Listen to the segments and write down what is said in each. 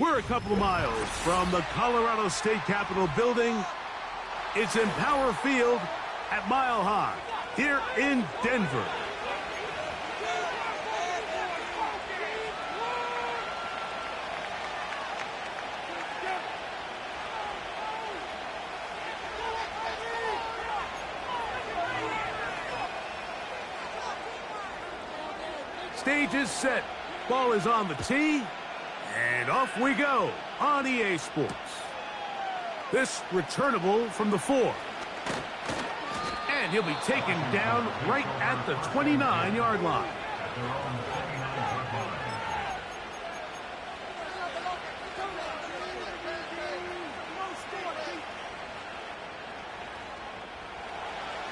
We're a couple of miles from the Colorado State Capitol building. It's in Power Field at Mile High here in Denver. Stage is set. Ball is on the tee. And off we go on EA Sports. This returnable from the 4. And he'll be taken down right at the 29-yard line.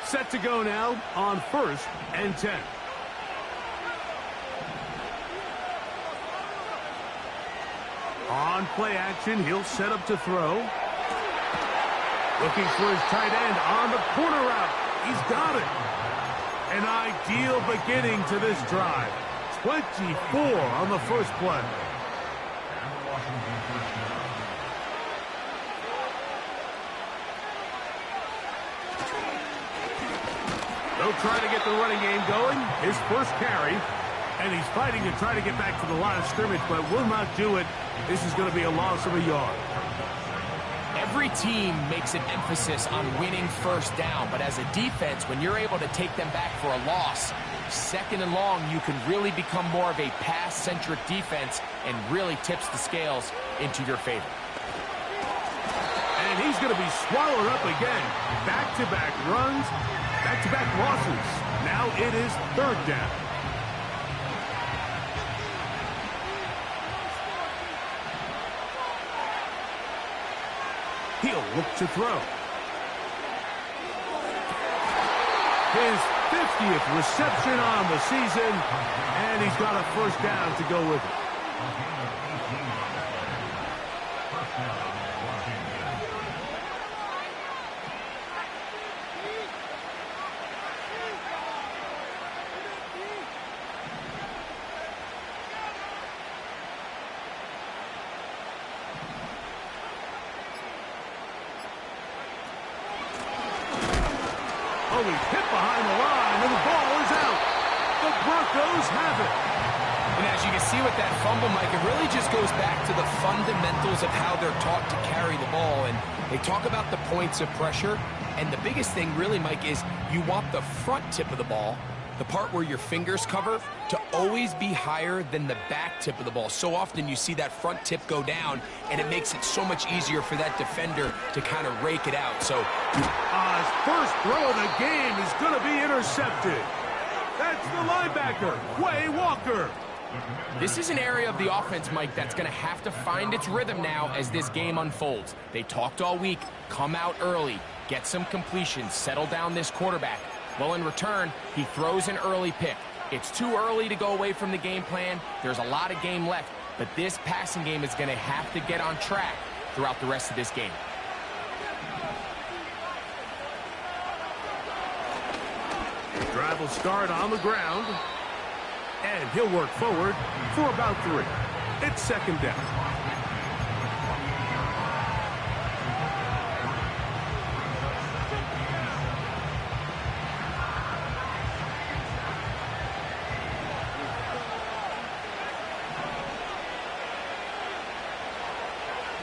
Set to go now on 1st and 10. On play action, he'll set up to throw. Looking for his tight end on the corner route. He's got it. An ideal beginning to this drive. 24 on the first play. They'll try to get the running game going. His first carry. And he's fighting to try to get back to the line of scrimmage, but will not do it. This is going to be a loss of a yard. Every team makes an emphasis on winning first down, but as a defense, when you're able to take them back for a loss, 2nd and long, you can really become more of a pass-centric defense and really tips the scales into your favor. And he's going to be swallowed up again. Back-to-back runs, back-to-back losses. Now it is 3rd down. He'll look to throw. His 50th reception on the season, and he's got a first down to go with it. Oh, he's hit behind the line, and the ball is out. The Broncos have it. And as you can see with that fumble, Mike, it really just goes back to the fundamentals of how they're taught to carry the ball. And they talk about the points of pressure. And the biggest thing really, Mike, is you want the front tip of the ball, the part where your fingers cover, to always be higher than the back tip of the ball. So often you see that front tip go down, and it makes it so much easier for that defender to kind of rake it out. So his first throw of the game is going to be intercepted. That's the linebacker, Quay Walker. This is an area of the offense, Mike, that's going to have to find its rhythm now as this game unfolds. They talked all week, come out early, get some completions, settle down this quarterback. Well, in return, he throws an early pick. It's too early to go away from the game plan. There's a lot of game left, but this passing game is going to have to get on track throughout the rest of this game. Drive will start on the ground, and he'll work forward for about 3. It's 2nd down.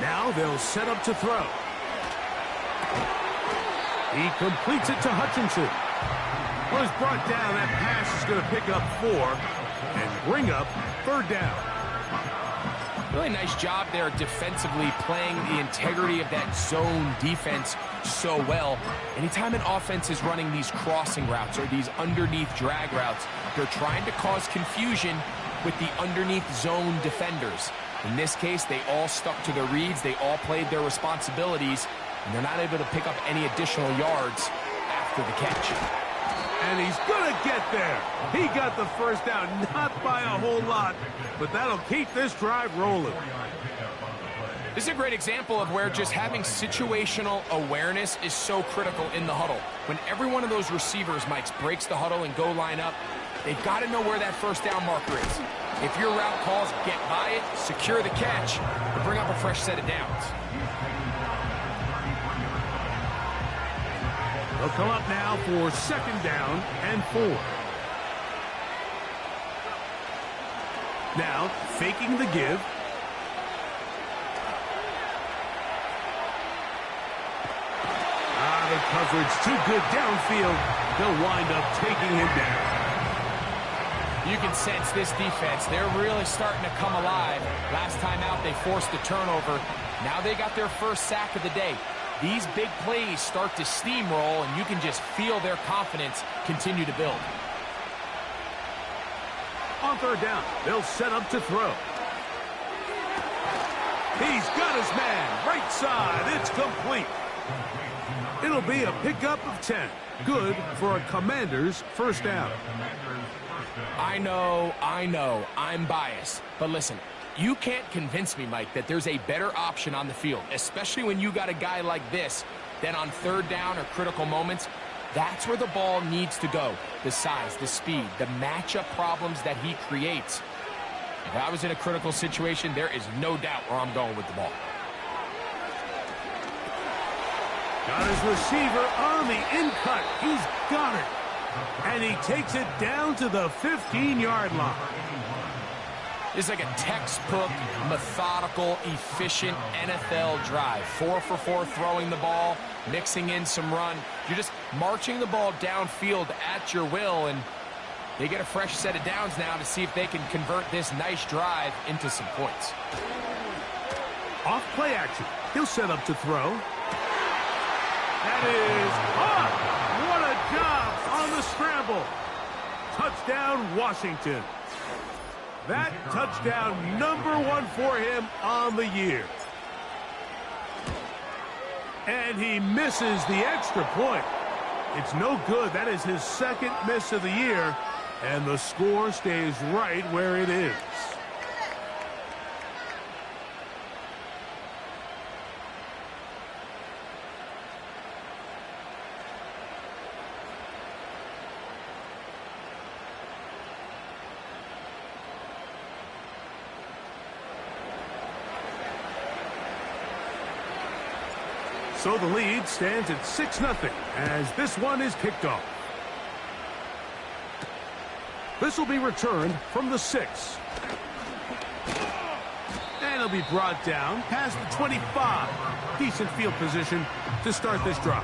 Now they'll set up to throw. He completes it to Hutchinson. Was brought down. That pass is going to pick up 4 and bring up 3rd down. Really nice job there defensively, playing the integrity of that zone defense so well. Anytime an offense is running these crossing routes or these underneath drag routes, they're trying to cause confusion with the underneath zone defenders. In this case, they all stuck to their reads, they all played their responsibilities, and they're not able to pick up any additional yards after the catch. And he's going to get there. He got the first down, not by a whole lot, but that'll keep this drive rolling. This is a great example of where just having situational awareness is so critical in the huddle. When every one of those receivers, Mike, breaks the huddle and go line up, they've got to know where that first down marker is. If your route calls get by it, secure the catch, or bring up a fresh set of downs. They'll come up now for 2nd down and 4. Now, faking the give. The coverage too good downfield. They'll wind up taking him down. You can sense this defense. They're really starting to come alive. Last time out, they forced a turnover. Now they got their first sack of the day. These big plays start to steamroll, and you can just feel their confidence continue to build. On 3rd down, they'll set up to throw. He's got his man. Right side. It's complete. It'll be a pickup of 10. Good for a Commander's 1st down. I know, I'm biased. But listen, you can't convince me, Mike, that there's a better option on the field, especially when you got a guy like this, that on 3rd down or critical moments, that's where the ball needs to go. The size, the speed, the matchup problems that he creates. If I was in a critical situation, there is no doubt where I'm going with the ball. Got his receiver on the in-cut. He's got it. And he takes it down to the 15-yard line. It's like a textbook, methodical, efficient NFL drive. 4 for 4 throwing the ball, mixing in some run. You're just marching the ball downfield at your will, and they get a fresh set of downs now to see if they can convert this nice drive into some points. Off play action. He'll set up to throw. That is up. What a job on the scramble. Touchdown, Washington. That touchdown #1 for him on the year. And he misses the extra point. It's no good. That is his 2nd miss of the year. And the score stays right where it is. So the lead stands at 6-0 as this one is kicked off. This will be returned from the 6. And it'll be brought down past the 25. Decent field position to start this drive.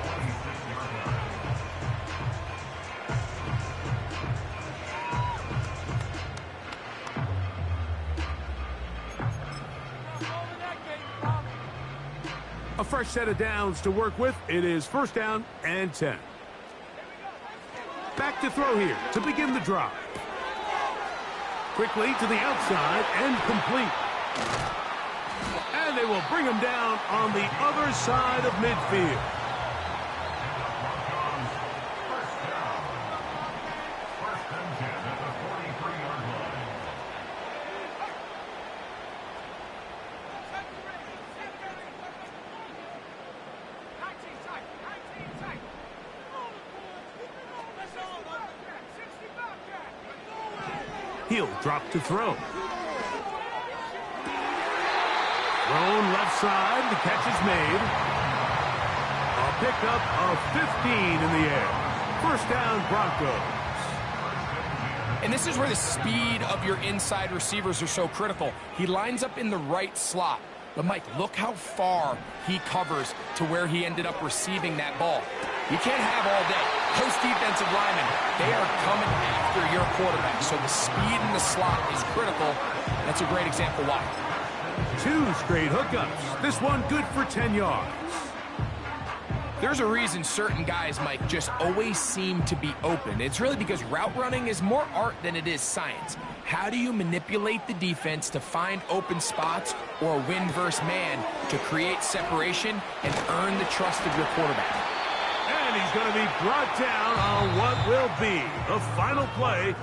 A fresh set of downs to work with. It is 1st down and 10. Back to throw here to begin the drive. Quickly to the outside and complete. And they will bring him down on the other side of midfield. He'll drop to throw. Thrown left side. The catch is made. A pickup of 15 in the air. 1st down, Broncos. And this is where the speed of your inside receivers are so critical. He lines up in the right slot. But, Mike, look how far he covers to where he ended up receiving that ball. You can't have all day. Those defensive linemen, they are coming after your quarterback. So the speed in the slot is critical. That's a great example why. 2 straight hookups. This one good for 10 yards. There's a reason certain guys, Mike, just always seem to be open. It's really because route running is more art than it is science. How do you manipulate the defense to find open spots or win versus man to create separation and earn the trust of your quarterback? And he's going to be brought down on what will be the final play.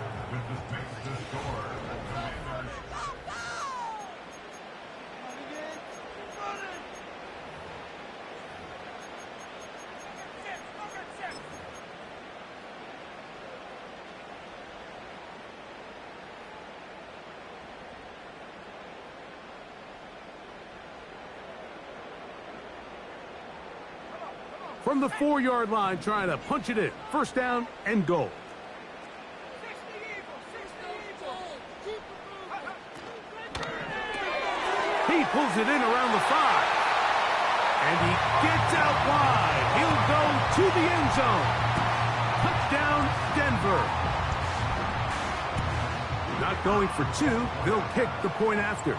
from the 4-yard line, trying to punch it in. First down and goal. He pulls it in around the 5. And he gets out wide. He'll go to the end zone. Touchdown, Denver. Not going for 2. They'll kick the point after.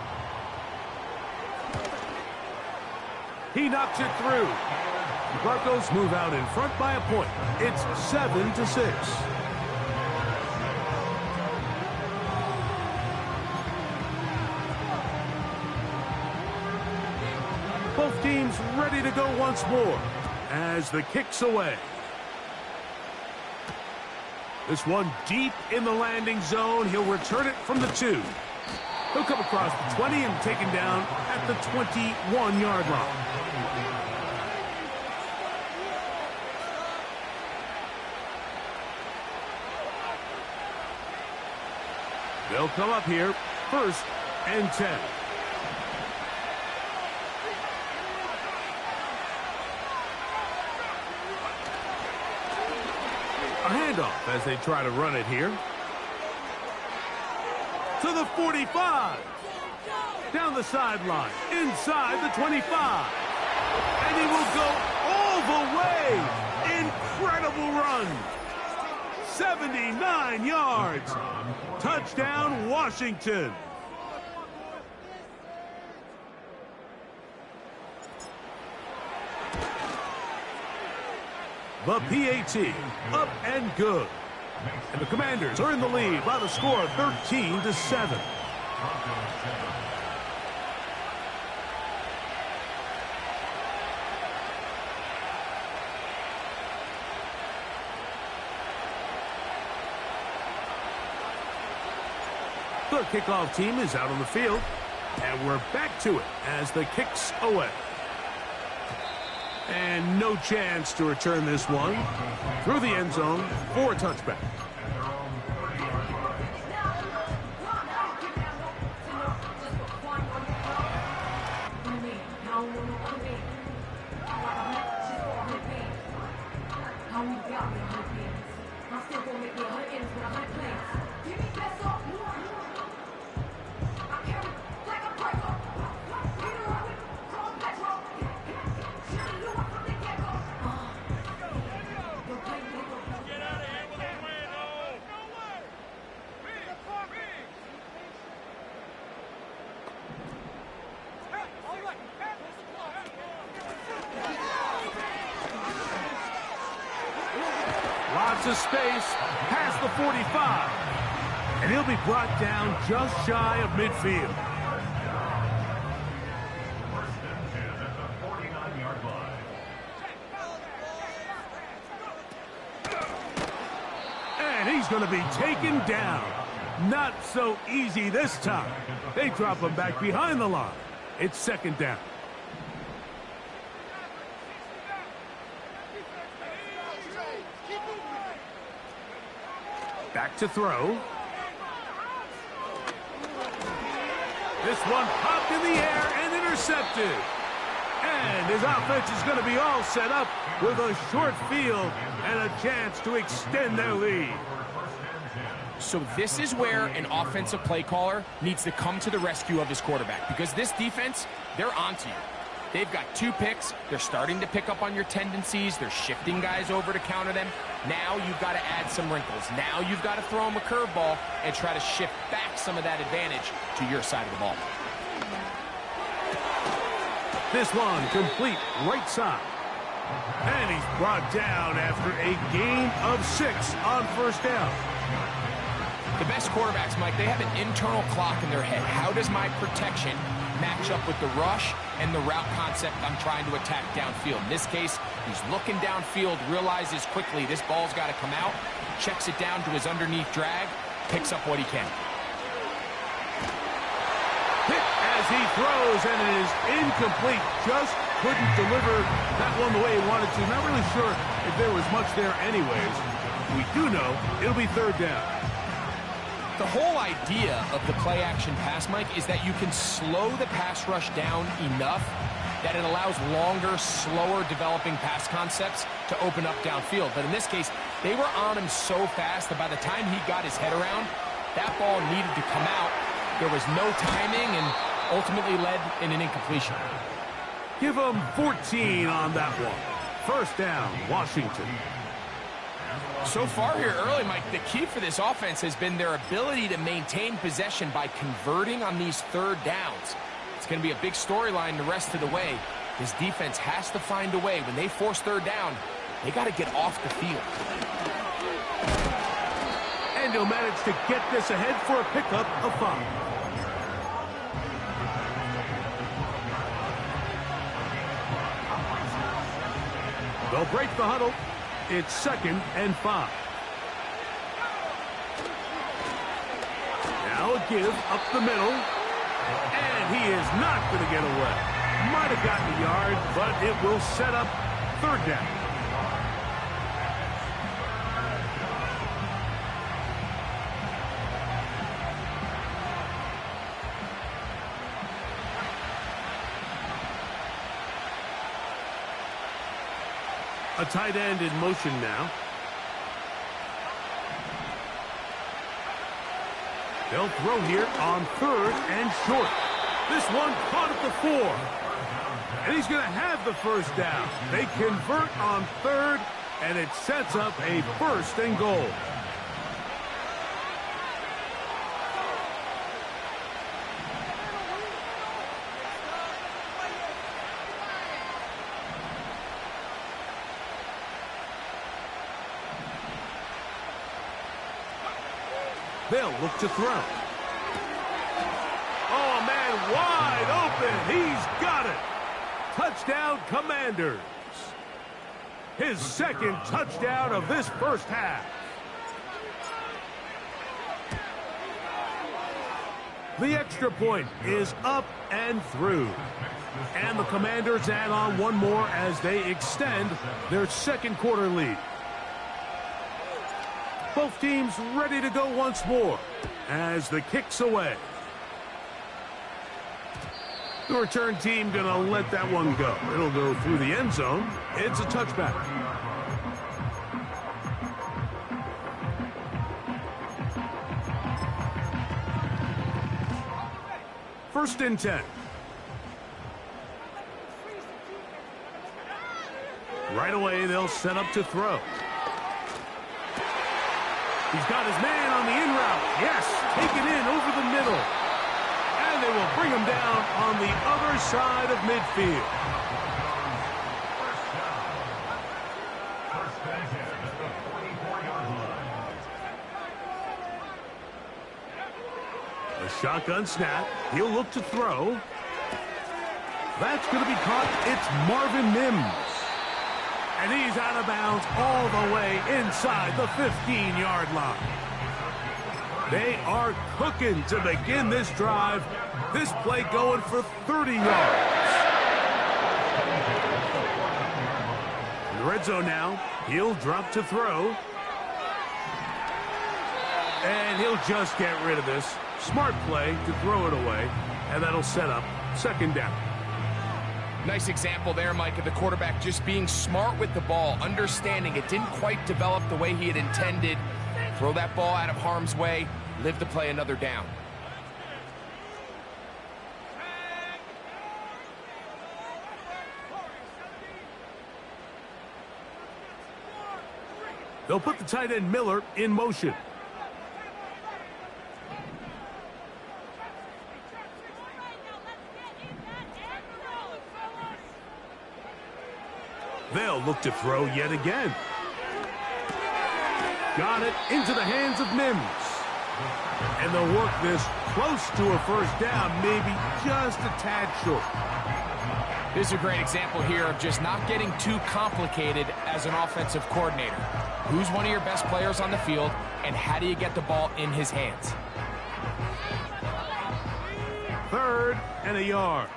He knocks it through. The Broncos move out in front by a point. It's 7-6. Both teams ready to go once more as the kick's away. This one deep in the landing zone. He'll return it from the 2. He'll come across the 20 and taken down at the 21-yard line. They'll come up here, 1st and 10. A handoff as they try to run it here. To the 45. Down the sideline, inside the 25. And he will go all the way. Incredible run. 79 yards. Touchdown, Washington. The PAT, up and good. And the Commanders are in the lead by the score of 13-7. The kickoff team is out on the field, and we're back to it as the kick's away. And no chance to return this one through the end zone for a touchback. Lots of space past the 45. And he'll be brought down just shy of midfield. And he's going to be taken down. Not so easy this time. They drop him back behind the line. It's 2nd down. Back to throw. This one popped in the air and intercepted. And his offense is going to be all set up with a short field and a chance to extend their lead. So this is where an offensive play caller needs to come to the rescue of his quarterback, because this defense, they're onto you. They've got 2 picks. They're starting to pick up on your tendencies. They're shifting guys over to counter them. Now you've got to add some wrinkles. Now you've got to throw them a curveball and try to shift back some of that advantage to your side of the ball. This one complete right side. And he's brought down after a gain of 6 on 1st down. The best quarterbacks, Mike, they have an internal clock in their head. How does my protection match up with the rush and the route concept I'm trying to attack downfield? In this case, he's looking downfield, realizes quickly this ball's got to come out, checks it down to his underneath drag, picks up what he can. Hit as he throws, and it is incomplete. Just couldn't deliver that one the way he wanted to. Not really sure if there was much there anyways. We do know it'll be 3rd down. The whole idea of the play-action pass, Mike, is that you can slow the pass rush down enough that it allows longer, slower developing pass concepts to open up downfield. But in this case, they were on him so fast that by the time he got his head around, that ball needed to come out. There was no timing and ultimately led in an incompletion. Give them 14 on that one. First down, Washington. So far here early, Mike, the key for this offense has been their ability to maintain possession by converting on these third downs. It's going to be a big storyline the rest of the way. This defense has to find a way. When they force third down, they got to get off the field. And he'll manage to get this ahead for a pickup of 5. They'll break the huddle. It's 2nd and 5. Now a give up the middle. And he is not going to get away. Might have gotten a yard, but it will set up 3rd down. A tight end in motion now. They'll throw here on 3rd and short. This one caught at the 4. And he's going to have the first down. They convert on 3rd, and it sets up a 1st and goal. They'll look to throw. Oh, man, wide open. He's got it. Touchdown, Commanders. His 2nd touchdown of this first half. The extra point is up and through. And the Commanders add on one more as they extend their 2nd quarter lead. Both teams ready to go once more as the kick's away. The return team going to let that one go. It'll go through the end zone. It's a touchback. First and 10. Right away, they'll set up to throw. He's got his man on the in route. Yes, taken in over the middle. And they will bring him down on the other side of midfield. A shotgun snap. He'll look to throw. That's going to be caught. It's Marvin Mims. And he's out of bounds all the way inside the 15-yard line. They are cooking to begin this drive. This play going for 30 yards. In the red zone now, he'll drop to throw. And he'll just get rid of this. Smart play to throw it away. And that'll set up 2nd down. Nice example there, Mike, of the quarterback just being smart with the ball, understanding it didn't quite develop the way he had intended. Throw that ball out of harm's way, live to play another down. They'll put the tight end Miller in motion. They'll look to throw yet again. Got it into the hands of Mims. And they'll work this close to a first down, maybe just a tad short. This is a great example here of just not getting too complicated as an offensive coordinator. Who's one of your best players on the field, and how do you get the ball in his hands? 3rd and a yard.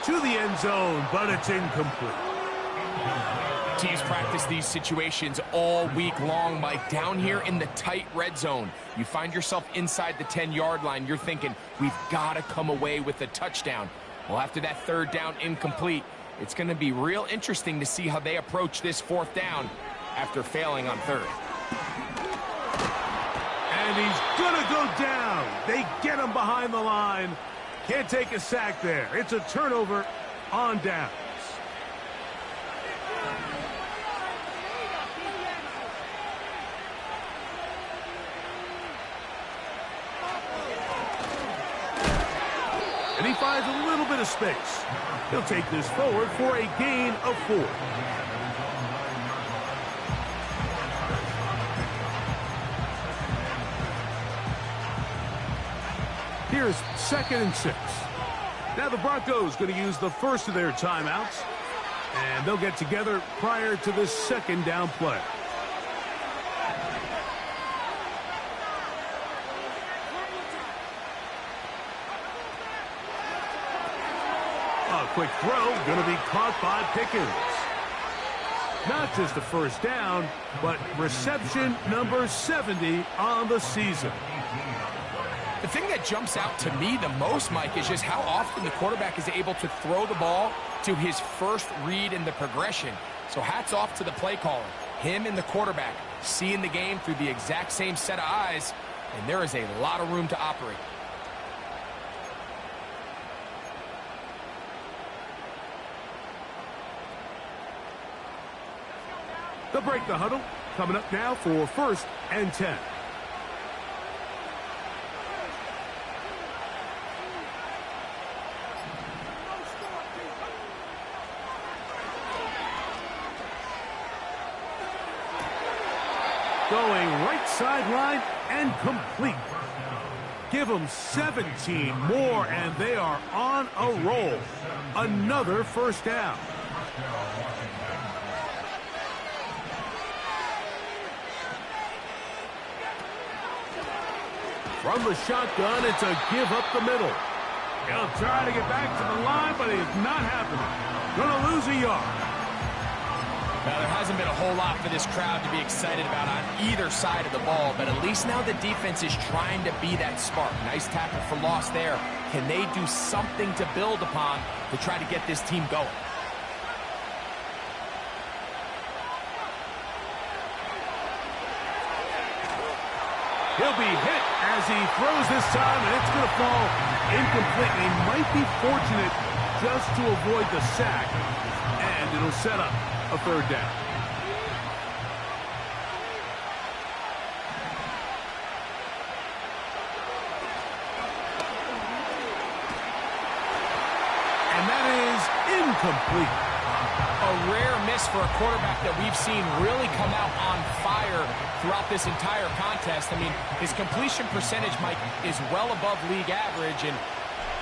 To the end zone, but it's incomplete. teams practice these situations all week long, Mike. Down here in the tight red zone, you find yourself inside the 10-yard line. You're thinking, we've got to come away with a touchdown. Well, after that third down incomplete, it's going to be real interesting to see how they approach this fourth down after failing on third. And he's going to go down. They get him behind the line. Can't take a sack there. It's a turnover on downs. And he finds a little bit of space. He'll take this forward for a gain of 4. Here's 2nd and 6. Now the Broncos going to use the first of their timeouts, and they'll get together prior to this 2nd down play. A quick throw going to be caught by Pickens. Not just a first down, but reception number 70 on the season. The thing that jumps out to me the most, Mike, is just how often the quarterback is able to throw the ball to his first read in the progression. So hats off to the play caller. Him and the quarterback seeing the game through the exact same set of eyes, and there is a lot of room to operate. They'll break the huddle. Coming up now for 1st and 10. Going right sideline and complete. Give them 17 more, and they are on a roll. Another first down. From the shotgun, it's a give up the middle. He'll try to get back to the line, but it's not happening. Gonna lose a yard. Now, there hasn't been a whole lot for this crowd to be excited about on either side of the ball, but at least now the defense is trying to be that spark. Nice tackle for loss there. Can they do something to build upon to try to get this team going? He'll be hit as he throws this time, and it's going to fall incomplete. He might be fortunate just to avoid the sack, and it'll set up a third down. And that is incomplete. A rare miss for a quarterback that we've seen really come out on fire throughout this entire contest. I mean, his completion percentage, Mike, is well above league average, and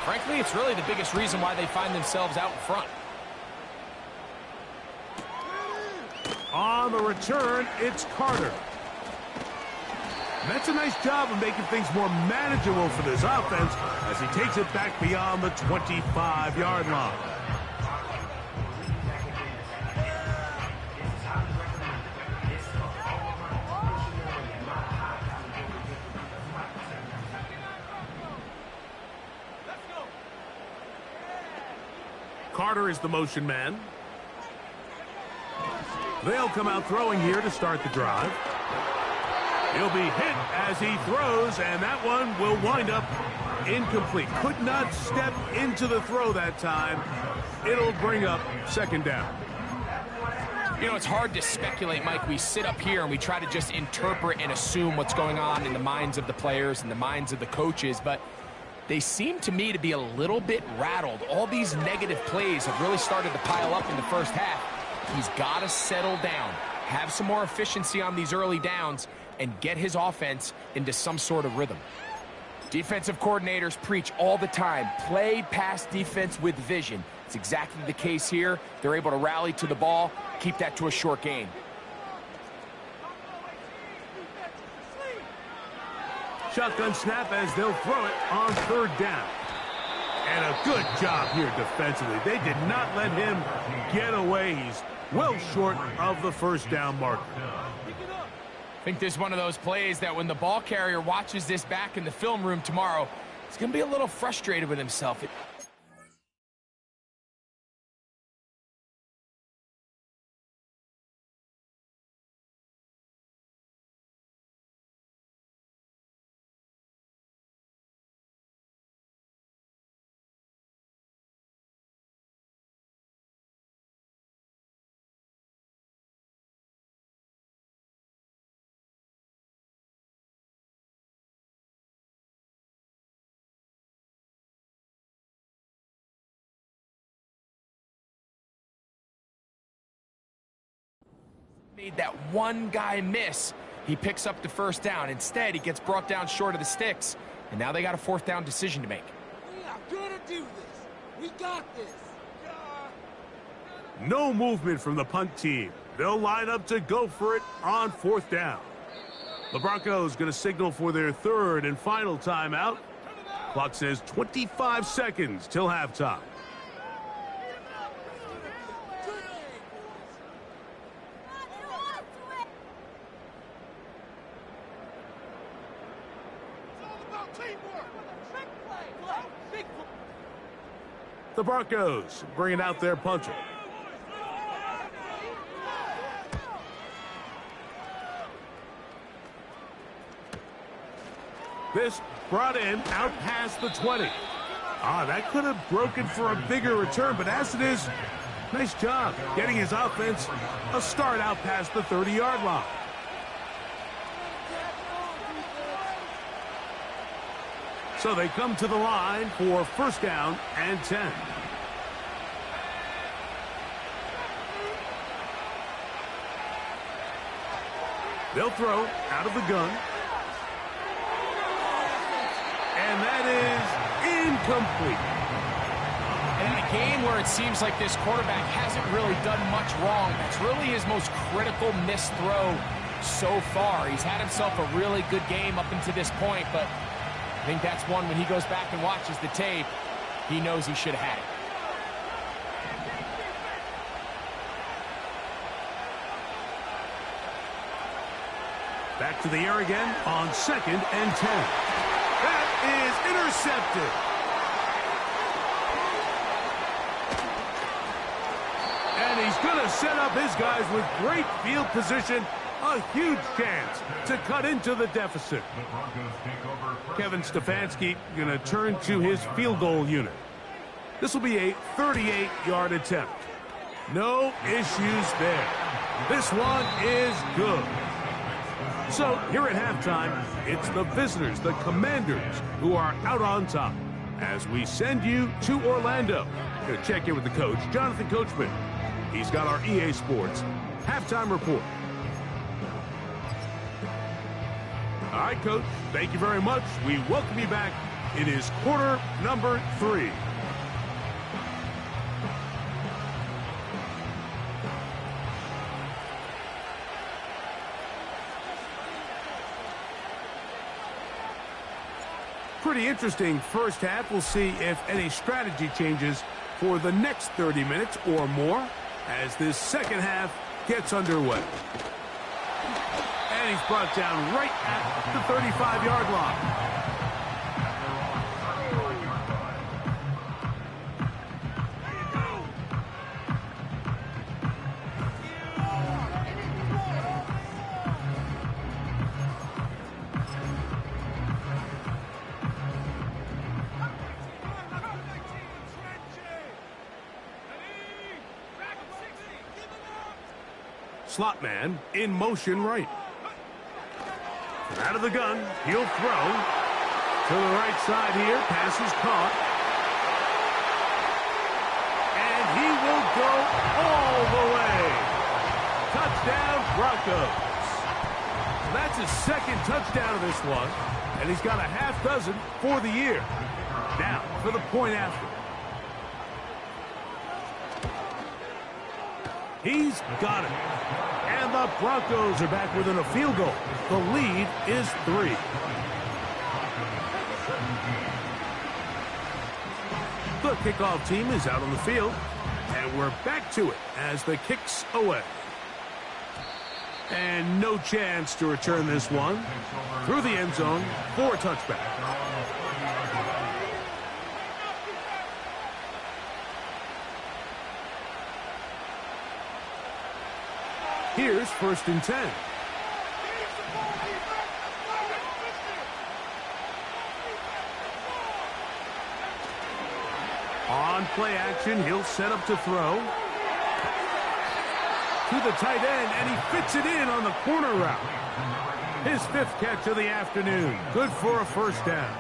frankly, it's really the biggest reason why they find themselves out in front. On the return, it's Carter. And that's a nice job of making things more manageable for this offense as he takes it back beyond the 25-yard line. Carter is the motion man. They'll come out throwing here to start the drive. He'll be hit as he throws, and that one will wind up incomplete. Could not step into the throw that time. It'll bring up 2nd down. You know, it's hard to speculate, Mike. We sit up here and we try to just interpret and assume what's going on in the minds of the players and the minds of the coaches, but they seem to me to be a little bit rattled. All these negative plays have really started to pile up in the first half. He's got to settle down, have some more efficiency on these early downs, and get his offense into some sort of rhythm. Defensive coordinators preach all the time, play pass defense with vision. It's exactly the case here. They're able to rally to the ball, keep that to a short gain. Shotgun snap as they'll throw it on 3rd down. And a good job here defensively. They did not let him get away. He's well short of the first down marker. I think this is one of those plays that when the ball carrier watches this back in the film room tomorrow, he's going to be a little frustrated with himself. Made that one guy miss. He picks up the first down. Instead, he gets brought down short of the sticks, and now they got a fourth down decision to make. We are gonna do this. We got this. No movement from the punt team. They'll line up to go for it on fourth down. The Broncos going to signal for their third and final timeout. Clock says 25 seconds till halftime. The Broncos bringing out their punter. This brought in out past the 20. That could have broken for a bigger return, but as it is, nice job getting his offense a start out past the 30-yard line. So they come to the line for first down and 10. They'll throw out of the gun. And that is incomplete. And in a game where it seems like this quarterback hasn't really done much wrong, it's really his most critical missed throw so far. He's had himself a really good game up until this point, but I think that's one when he goes back and watches the tape, he knows he should have had it. Back to the air again on second and 10. That is intercepted. And he's going to set up his guys with great field position. A huge chance to cut into the deficit. Kevin Stefanski going to turn to his field goal unit. This will be a 38-yard attempt. No issues there. This one is good. So here at halftime, it's the visitors, the Commanders, who are out on top. As we send you to Orlando, going to check in with the coach, Jonathan Coachman. He's got our EA Sports halftime report. All right, Coach, thank you very much. We welcome you back. It is quarter number 3. Pretty interesting first half. We'll see if any strategy changes for the next 30 minutes or more as this second half gets underway. And he's brought down right at the 35-yard line. Slot man in motion right. Out of the gun, he'll throw. To the right side here, pass is caught. And he will go all the way. Touchdown, Broncos. So that's his second touchdown of this one, and he's got a half dozen for the year. Now, for the point after. He's got it. And the Broncos are back within a field goal. The lead is 3. The kickoff team is out on the field, and we're back to it as the kick's away. And no chance to return this one through the end zone for a touchback. Here's 1st and 10. On play action, he'll set up to throw. To the tight end, and he fits it in on the corner route. His 5th catch of the afternoon. Good for a 1st down.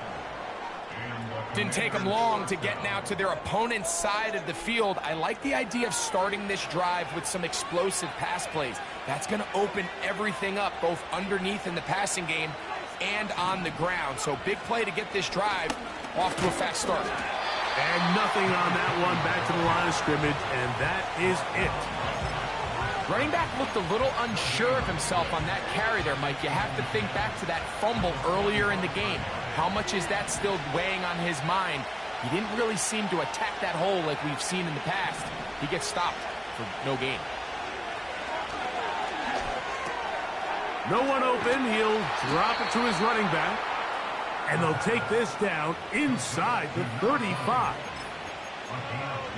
Didn't take them long to get now to their opponent's side of the field. I like the idea of starting this drive with some explosive pass plays. That's going to open everything up, both underneath in the passing game and on the ground. So big play to get this drive off to a fast start. And nothing on that one, back to the line of scrimmage, and that is it. Running back looked a little unsure of himself on that carry there, Mike. You have to think back to that fumble earlier in the game. How much is that still weighing on his mind? He didn't really seem to attack that hole like we've seen in the past. He gets stopped for no gain. No one open. He'll drop it to his running back. And they'll take this down inside the 35.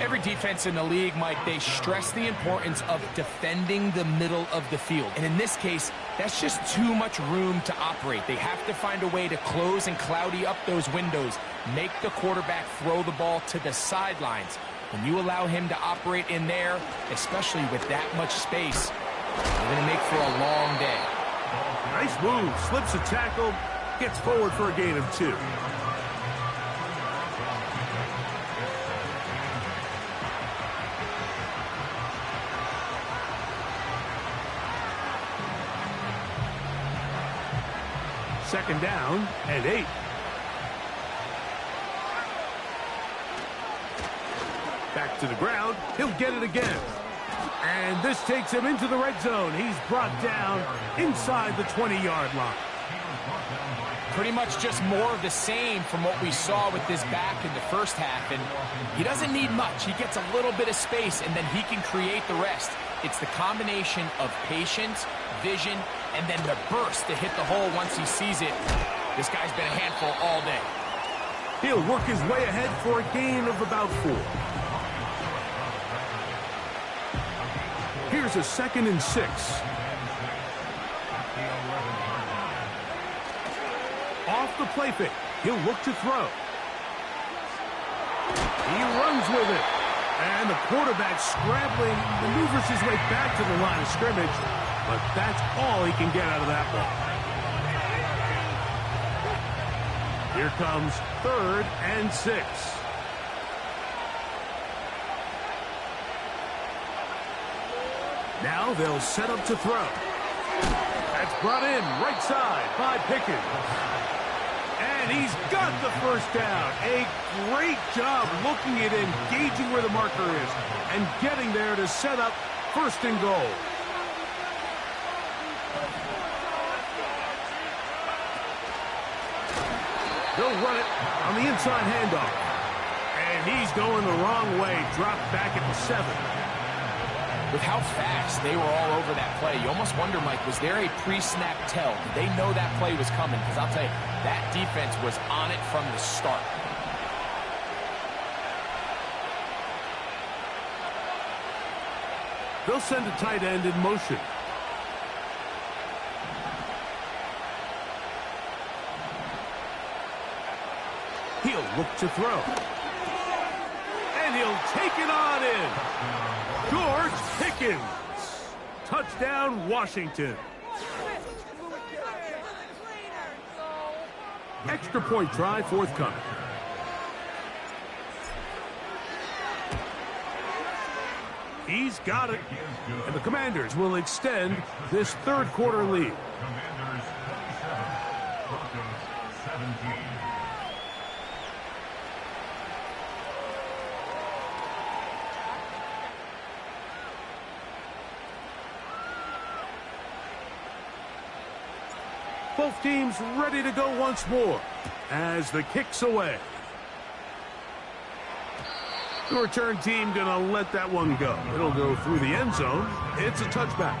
Every defense in the league, Mike, they stress the importance of defending the middle of the field. And in this case, that's just too much room to operate. They have to find a way to close and cloudy up those windows, make the quarterback throw the ball to the sidelines. When you allow him to operate in there, especially with that much space, you're going to make for a long day. Nice move, slips a tackle, gets forward for a gain of 2. Second down and 8. Back to the ground. He'll get it again. And this takes him into the red zone. He's brought down inside the 20-yard line. Pretty much just more of the same from what we saw with this back in the first half. And he doesn't need much. He gets a little bit of space, and then he can create the rest. It's the combination of patience, vision, and then the burst to hit the hole once he sees it. This guy's been a handful all day. He'll work his way ahead for a gain of about 4. Here's a 2nd and 6. Off the play fake. He'll look to throw. He runs with it. And the quarterback scrambling, maneuvers his way back to the line of scrimmage. But that's all he can get out of that ball. Here comes 3rd and 6. Now they'll set up to throw. That's brought in right side by Pickens. And he's got the 1st down. A great job looking at engaging where the marker is and getting there to set up 1st and goal. They'll run it on the inside handoff. And he's going the wrong way. Dropped back at the 7. With how fast they were all over that play, you almost wonder, Mike, was there a pre-snap tell? Did they know that play was coming? Because I'll tell you, that defense was on it from the start. They'll send a tight end in motion. He'll look to throw. And he'll take it on in. George Pickens. Touchdown, Washington. Extra point try forthcoming. He's got it. And the Commanders will extend this 3rd quarter lead. Both teams ready to go once more as the kick's away. The return team going to let that one go. It'll go through the end zone. It's a touchback.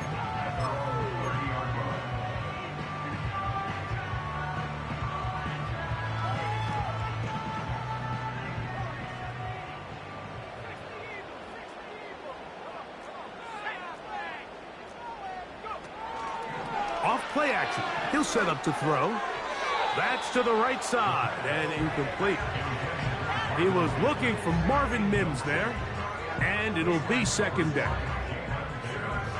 Off play action. He'll set up to throw. That's to the right side and incomplete. He was looking for Marvin Mims there, and it'll be second down.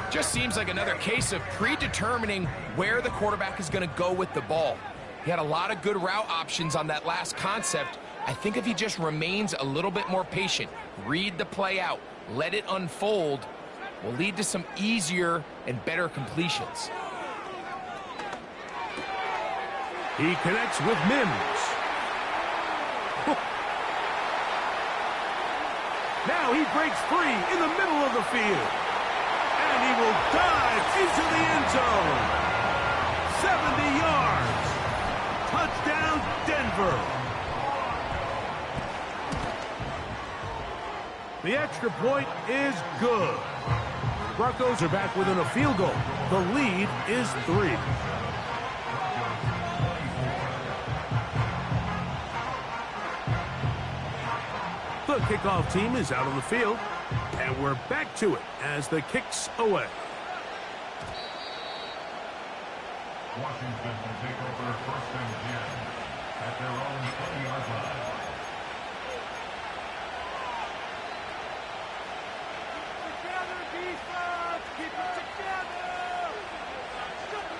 Just seems like another case of predetermining where the quarterback is going to go with the ball. He had a lot of good route options on that last concept. I think if he just remains a little bit more patient, read the play out, let it unfold, will lead to some easier and better completions. He connects with Mims. Now he breaks free in the middle of the field. And he will dive into the end zone. 70 yards. Touchdown, Denver. The extra point is good. Broncos are back within a field goal. The lead is 3. The kickoff team is out on the field, and we're back to it as the kick's away. Washington will take over 1st and 10 at their own 20-yard line. Together, defense! Keep it together!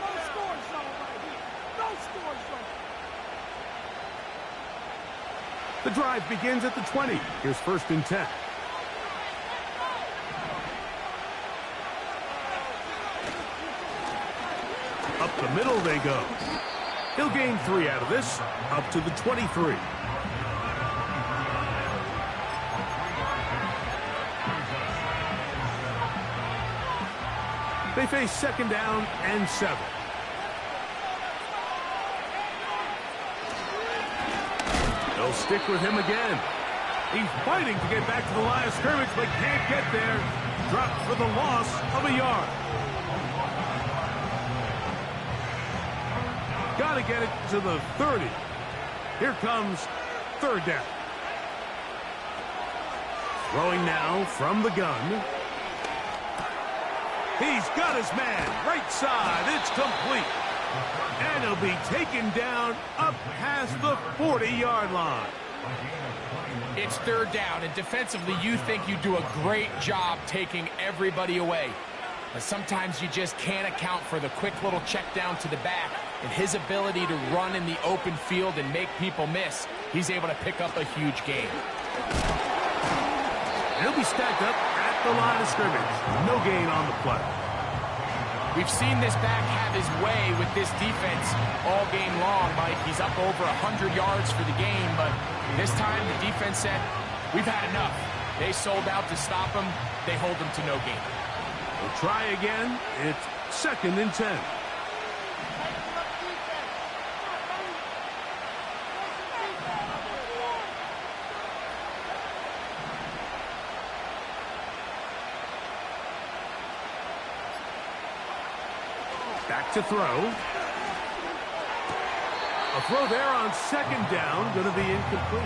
No score zone right here! No score zone! The drive begins at the 20. Here's 1st and 10. Up the middle they go. He'll gain 3 out of this, up to the 23. They face 2nd down and 7. They'll stick with him again. He's fighting to get back to the line of scrimmage, but can't get there. Dropped for the loss of a yard. Got to get it to the 30. Here comes 3rd down. Throwing now from the gun. He's got his man. Right side. It's complete. And he'll be taken down up past the 40-yard line. It's 3rd down, and defensively you think you do a great job taking everybody away. But sometimes you just can't account for the quick little check down to the back and his ability to run in the open field and make people miss. He's able to pick up a huge gain. And he'll be stacked up at the line of scrimmage. No gain on the play. We've seen this back have his way with this defense all game long, Mike. He's up over 100 yards for the game, but this time the defense said, we've had enough. They sold out to stop him. They hold him to no gain. We'll try again. It's 2nd and 10. Back to throw. A throw there on 2nd down, going to be incomplete.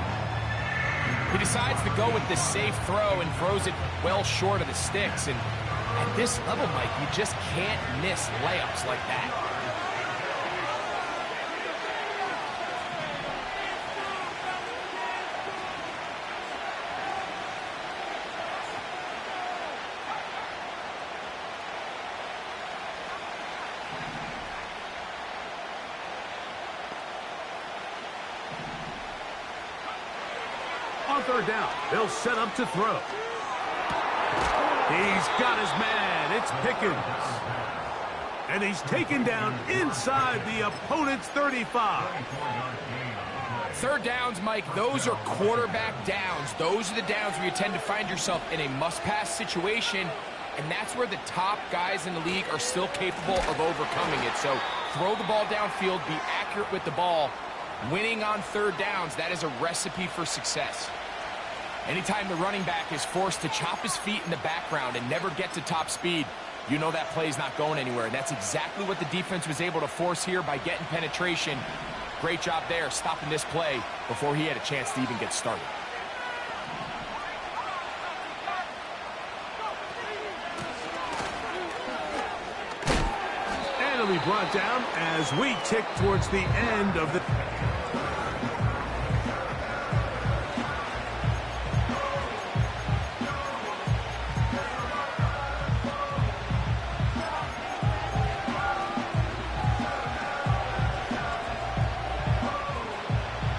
He decides to go with the safe throw and throws it well short of the sticks. And at this level, Mike, you just can't miss layups like that. On 3rd down, they'll set up to throw. He's got his man. It's Pickens. And he's taken down inside the opponent's 35. 3rd downs, Mike, those are quarterback downs. Those are the downs where you tend to find yourself in a must-pass situation, and that's where the top guys in the league are still capable of overcoming it. So throw the ball downfield, be accurate with the ball. Winning on 3rd downs, that is a recipe for success. Anytime the running back is forced to chop his feet in the background and never get to top speed, you know that play's not going anywhere. And that's exactly what the defense was able to force here by getting penetration. Great job there, stopping this play before he had a chance to even get started. And it'll be brought down as we tick towards the end of the...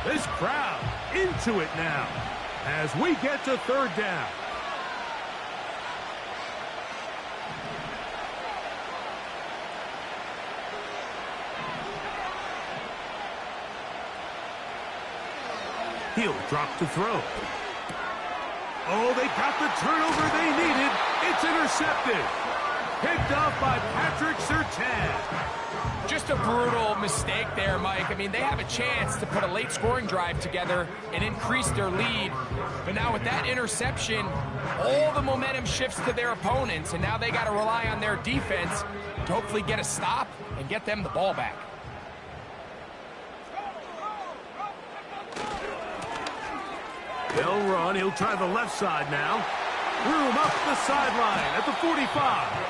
This crowd into it now as we get to third down. He'll drop to throw. Oh, they got the turnover they needed. It's intercepted. Picked up by Patrick Surtain. Just a brutal mistake there, Mike. I mean, they have a chance to put a late scoring drive together and increase their lead. But now with that interception, all the momentum shifts to their opponents, and now they got to rely on their defense to hopefully get a stop and get them the ball back. They'll run. He'll try the left side now. Room up the sideline at the 45.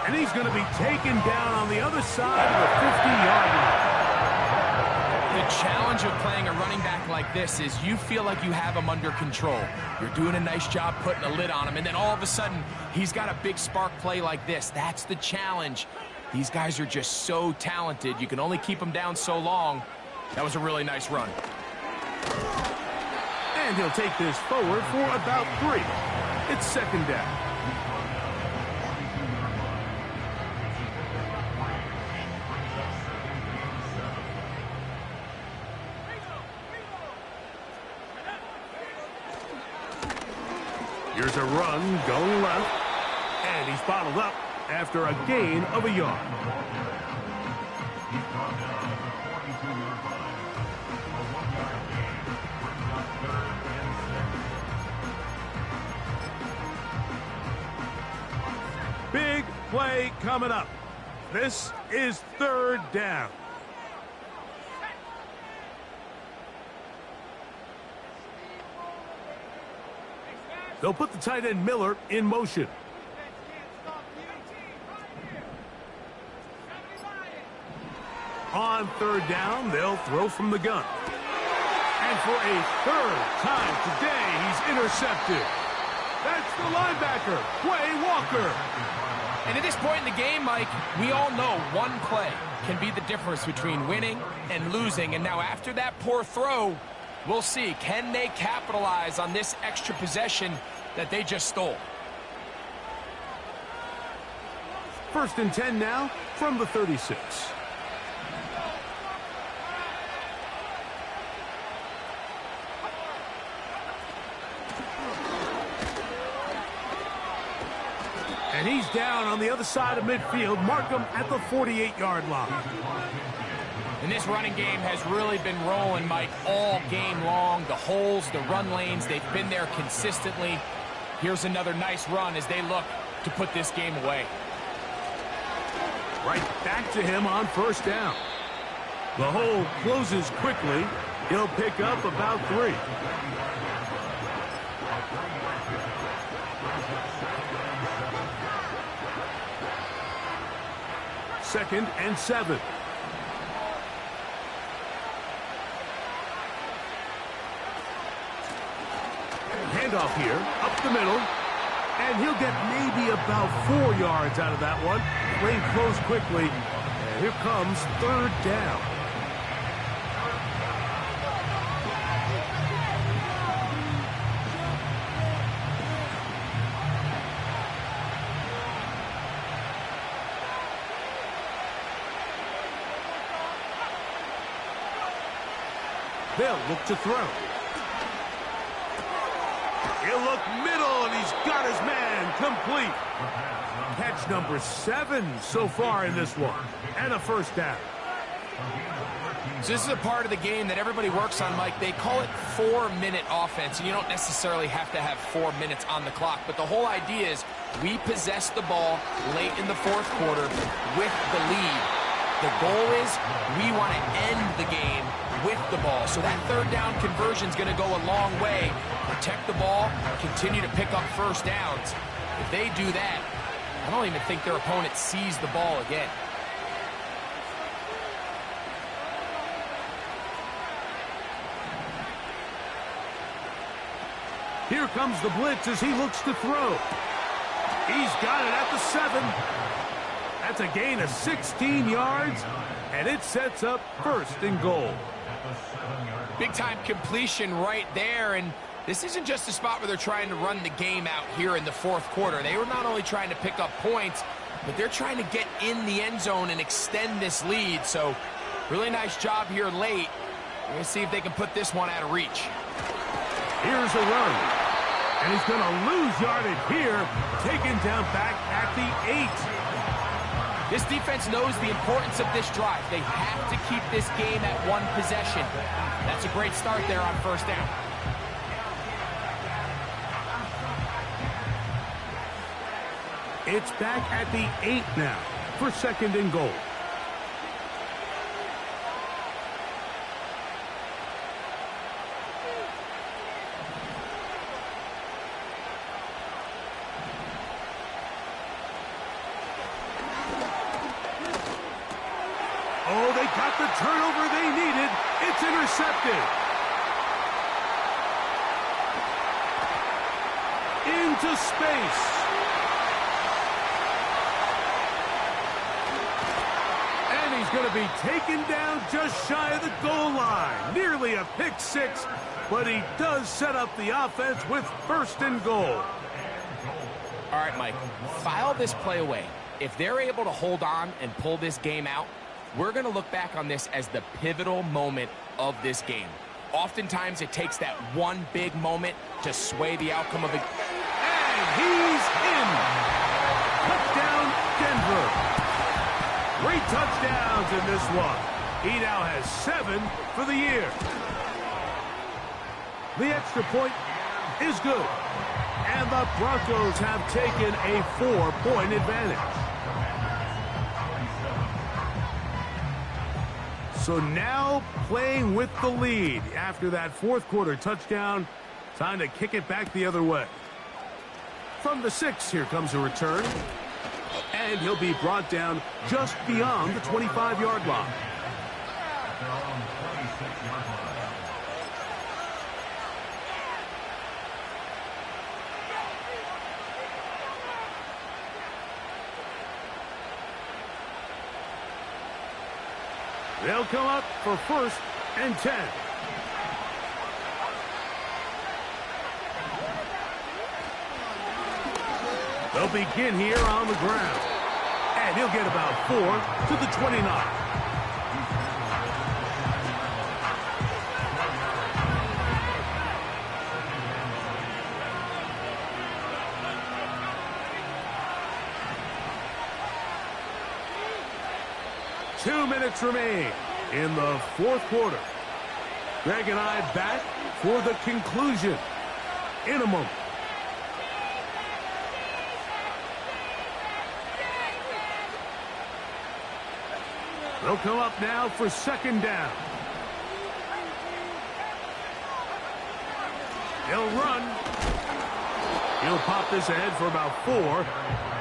And he's going to be taken down on the other side of the 50-yard line. The challenge of playing a running back like this is you feel like you have him under control. You're doing a nice job putting a lid on him, and then all of a sudden, he's got a big spark play like this. That's the challenge. These guys are just so talented. You can only keep them down so long. That was a really nice run. And he'll take this forward for about 3. It's second down. Here's a run going left, and he's bottled up after a gain of a yard. Big play coming up. This is third down. They'll put the tight end Miller in motion. On third down, they'll throw from the gun. And for a third time today, he's intercepted. That's the linebacker, Quay Walker. And at this point in the game, Mike, we all know one play can be the difference between winning and losing. And now after that poor throw, we'll see, can they capitalize on this extra possession that they just stole? First and 10 now from the 36. And he's down on the other side of midfield. Mark him at the 48-yard line. And this running game has really been rolling, Mike, all game long. The holes, the run lanes, they've been there consistently. Here's another nice run as they look to put this game away. Right back to him on first down. The hole closes quickly. He'll pick up about 3. Second and 7. Handoff here, up the middle, and he'll get maybe about 4 yards out of that one. Lane closed quickly, and here comes third down. They'll look to throw. He'll look middle, and he's got his man complete. Catch number 7 so far in this one, and a first down. So this is a part of the game that everybody works on, Mike. They call it 4-minute offense, and you don't necessarily have to have 4 minutes on the clock. But the whole idea is we possess the ball late in the fourth quarter with the lead. The goal is we want to end the game with the ball. So that third down conversion is going to go a long way. Protect the ball, continue to pick up first downs. If they do that, I don't even think their opponent sees the ball again. Here comes the blitz as he looks to throw. He's got it at the 7. That's a gain of 16 yards, and it sets up first and goal. Big-time completion right there, and this isn't just a spot where they're trying to run the game out here in the fourth quarter. They were not only trying to pick up points, but they're trying to get in the end zone and extend this lead. So really nice job here late. We're going to see if they can put this one out of reach. Here's a run, and he's going to lose yardage here, taken down back at the 8. This defense knows the importance of this drive. They have to keep this game at one possession. That's a great start there on first down. It's back at the 8 now for second and goal. Oh, they got the turnover they needed. It's intercepted. Into space. And he's going to be taken down just shy of the goal line. Nearly a pick six, but he does set up the offense with first and goal. All right, Mike, file this play away. If they're able to hold on and pull this game out, we're going to look back on this as the pivotal moment of this game. Oftentimes, it takes that one big moment to sway the outcome of a... And he's in. Touchdown, Denver. 3 touchdowns in this one. He now has 7 for the year. The extra point is good. And the Broncos have taken a 4-point advantage. So now playing with the lead after that fourth quarter touchdown. Time to kick it back the other way. From the 6, here comes a return. And he'll be brought down just beyond the 25-yard line. They'll come up for first and 10. They'll begin here on the ground. And he'll get about 4 to the 29. Two minutes remain in the fourth quarter. Greg and I back for the conclusion in a moment. They'll come up now for second down. He'll run. He'll pop this ahead for about 4,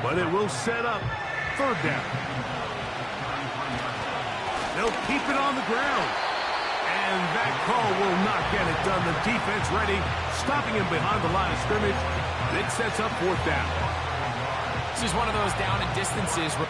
but it will set up third down. They'll keep it on the ground. And that call will not get it done. The defense ready, stopping him behind the line of scrimmage. It sets up fourth down. This is one of those down and distances where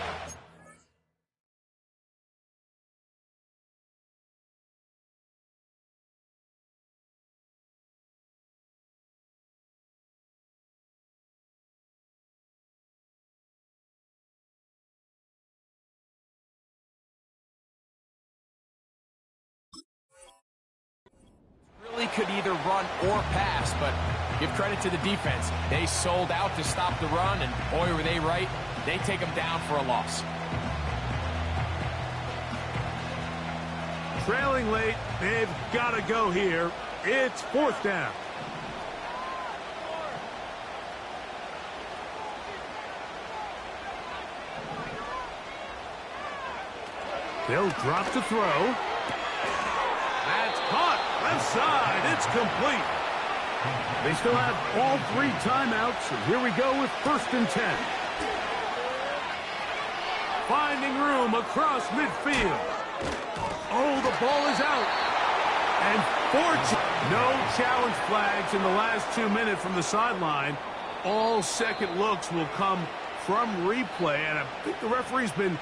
could either run or pass, but give credit to the defense. They sold out to stop the run, and boy, were they right. They take them down for a loss. Trailing late, they've got to go here. It's 4th down. They'll drop to throw. That's caught. Left side. It's complete. They still have all 3 timeouts. And here we go with 1st and 10. Finding room across midfield. Oh, the ball is out. And no challenge flags in the last 2 minutes from the sideline. All second looks will come from replay. And I think the referee's been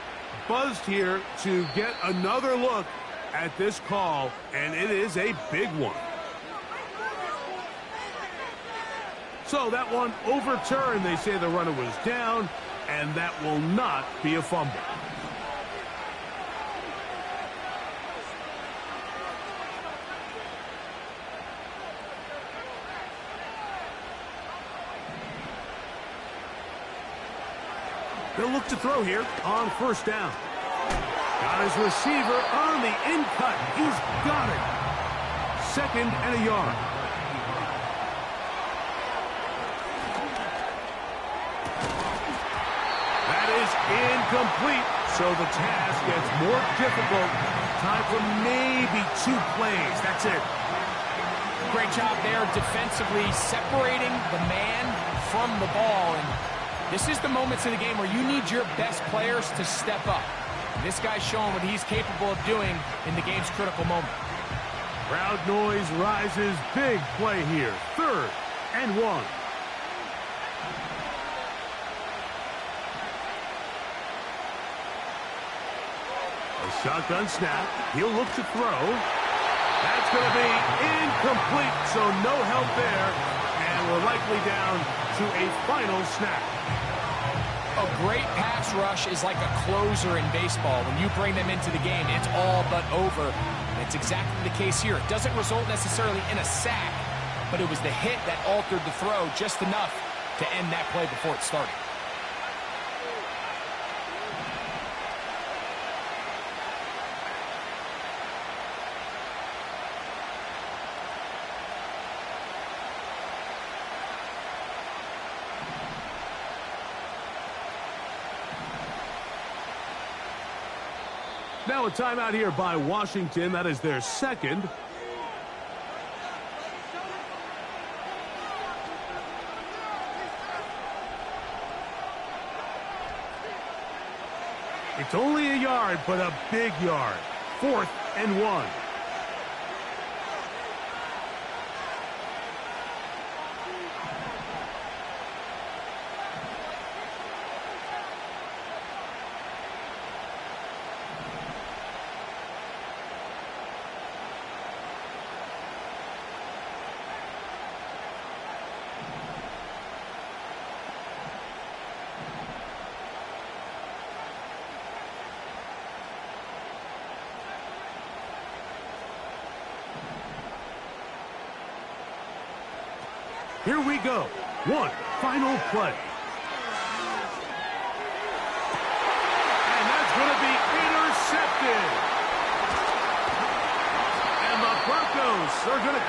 buzzed here to get another look at this call, and it is a big one. So that one overturned. They say the runner was down, and that will not be a fumble. They'll look to throw here on 1st down. Got his receiver on the in-cut. He's got it. 2nd and a yard. That is incomplete. So the task gets more difficult. Time for maybe 2 plays. That's it. Great job there defensively, separating the man from the ball. And this is the moments in the game where you need your best players to step up. And this guy's showing what he's capable of doing in the game's critical moment. Crowd noise rises. Big play here. 3rd and 1. A shotgun snap. He'll look to throw. That's going to be incomplete, so no help there. And we're likely down to a final snap. A great pass rush is like a closer in baseball. When you bring them into the game, it's all but over. And it's exactly the case here. It doesn't result necessarily in a sack, but it was the hit that altered the throw just enough to end that play before it started. Now a timeout here by Washington. That is their 2nd. It's only a yard, but a big yard. 4th and 1. Here we go. One final play. And that's going to be intercepted. And the Broncos are going to come.